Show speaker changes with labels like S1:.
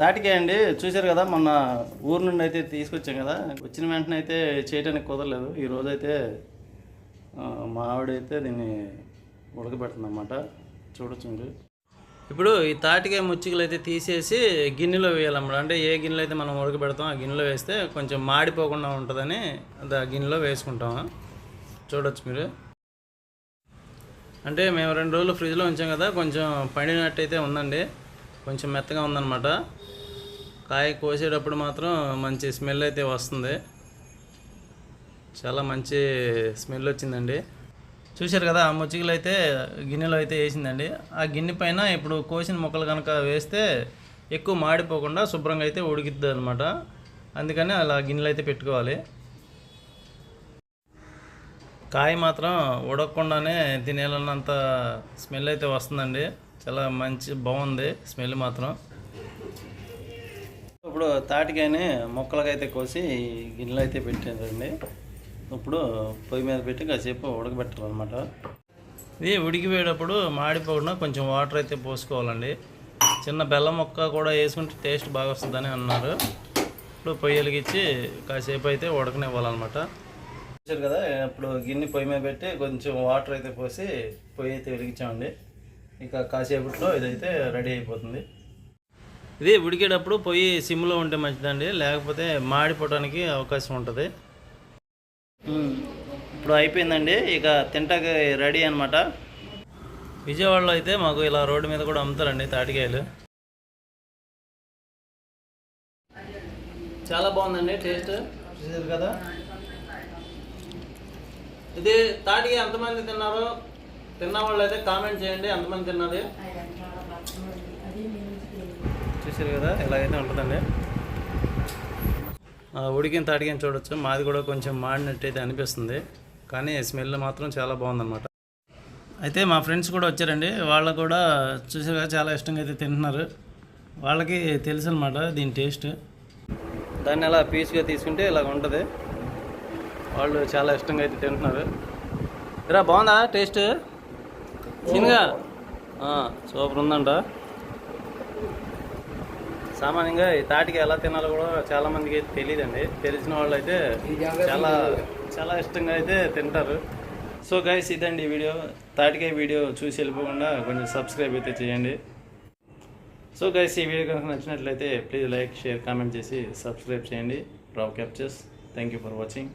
S1: తాటికాయ అండి, చూశారు కదా, మొన్న ఊరు నుండి అయితే తీసుకొచ్చాం కదా. వచ్చిన వెంటనే అయితే చేయడానికి కుదరలేదు. ఈరోజు అయితే మా ఆవిడైతే దీన్ని ఉడకబెడుతుంది అన్నమాట. చూడొచ్చు మీరు. ఇప్పుడు ఈ తాటికాయ ముచ్చికలు అయితే తీసేసి గిన్నెలో వేయాలన్నమాట. అంటే ఏ గిన్నెలో అయితే మనం ఉడకబెడతాం ఆ గిన్నెలో వేస్తే కొంచెం మాడిపోకుండా ఉంటుందని ఆ గిన్నెలో వేసుకుంటాము. చూడొచ్చు మీరు. అంటే మేము 2 రోజులు ఫ్రిడ్జ్లో ఉంచాం కదా, కొంచెం పండినట్టయితే ఉందండి. కొంచెం మెత్తగా ఉందన్నమాట. కాయ కోసేటప్పుడు మాత్రం మంచి స్మెల్ అయితే వస్తుంది. చాలా మంచి స్మెల్ వచ్చిందండి. చూశారు కదా, ఆ ముచ్చికలు అయితే గిన్నెలో అయితే వేసిందండి. ఆ గిన్నె పైన ఇప్పుడు కోసిన ముక్కలు కనుక వేస్తే ఎక్కువ మాడిపోకుండా శుభ్రంగా అయితే ఉడికిద్ది అనమాట. అందుకని అలా గిన్నెలో అయితే పెట్టుకోవాలి. కాయ మాత్రం ఉడకకుండానే తినేయాలన్నంత స్మెల్ అయితే వస్తుందండి. చాలా బాగుంది స్మెల్ మాత్రం. ఇప్పుడు తాటికాయని ముక్కలకైతే కోసి గిన్నెలో అయితే పెట్టారండి. ఇప్పుడు పొయ్యి మీద పెట్టి కాసేపు ఉడకబెట్టాలన్నమాట. ఇది ఉడికిపోయేటప్పుడు మాడిపోకుండా కొంచెం వాటర్ అయితే పోసుకోవాలండి. చిన్న బెల్లం ముక్క కూడా వేసుకుంటే టేస్ట్ బాగా వస్తుందని అన్నారు. ఇప్పుడు పొయ్యి వెలిగించి కాసేపు అయితే ఉడకనివ్వాలన్నమాట. చూసారు కదా, ఇప్పుడు గిన్నె పొయ్యి మీద పెట్టి కొంచెం వాటర్ అయితే పోసి పొయ్యి అయితే వెలిగించామండి. ఇక కాసేపట్లో ఇదైతే రెడీ అయిపోతుంది. ఇది ఉడికేటప్పుడు పొయ్యి సిమ్లో ఉంటే మంచిదండి, లేకపోతే మాడిపోవడానికి అవకాశం ఉంటుంది. ఇప్పుడు అయిపోయిందండి, ఇక తింటాకి రెడీ అనమాట. విజయవాడలో అయితే మాకు ఇలా రోడ్డు మీద కూడా అమ్ముతారండి తాటికాయలు. చాలా బాగుందండి టేస్ట్. చూసారు కదా, ఇది తాటికాయ ఎంతమంది తిన్నారు? తిన్న వాళ్ళు అయితే కామెంట్ చేయండి ఎంతమంది తిన్నది. చూసారు కదా, ఇలాగైతే ఉంటుందండి. ఉడికిన తాటికాయని చూడొచ్చు. మాది కూడా కొంచెం మాడినట్టయితే అనిపిస్తుంది, కానీ స్మెల్ మాత్రం చాలా బాగుందన్నమాట. అయితే మా ఫ్రెండ్స్ కూడా వచ్చారండి. వాళ్ళు కూడా చూసారు కదా, చాలా ఇష్టంగా అయితే తింటున్నారు. వాళ్ళకి తెలుసు అనమాట దీని టేస్ట్. దాన్ని అలా పీస్గా తీసుకుంటే ఇలాగ ఉంటుంది. వాళ్ళు చాలా ఇష్టంగా అయితే తింటున్నారు. ఇలా బాగుందా టేస్ట్? చిన్నగా సూపర్ ఉందంట. సామాన్యంగా ఈ తాటికాయ ఎలా తినాలో కూడా చాలామందికి అయితే తెలియదండి. తెలిసిన వాళ్ళు అయితే చాలా ఇష్టంగా అయితే తింటారు. సో గైస్, ఇదండి వీడియో. తాటికాయ వీడియో చూసి వెళ్ళిపోకుండా కొంచెం సబ్స్క్రైబ్ అయితే చేయండి. సో గైస్, ఈ వీడియో కనుక నచ్చినట్లయితే ప్లీజ్ లైక్, షేర్, కామెంట్ చేసి సబ్స్క్రైబ్ చేయండి. Rao captures. Thank you for watching.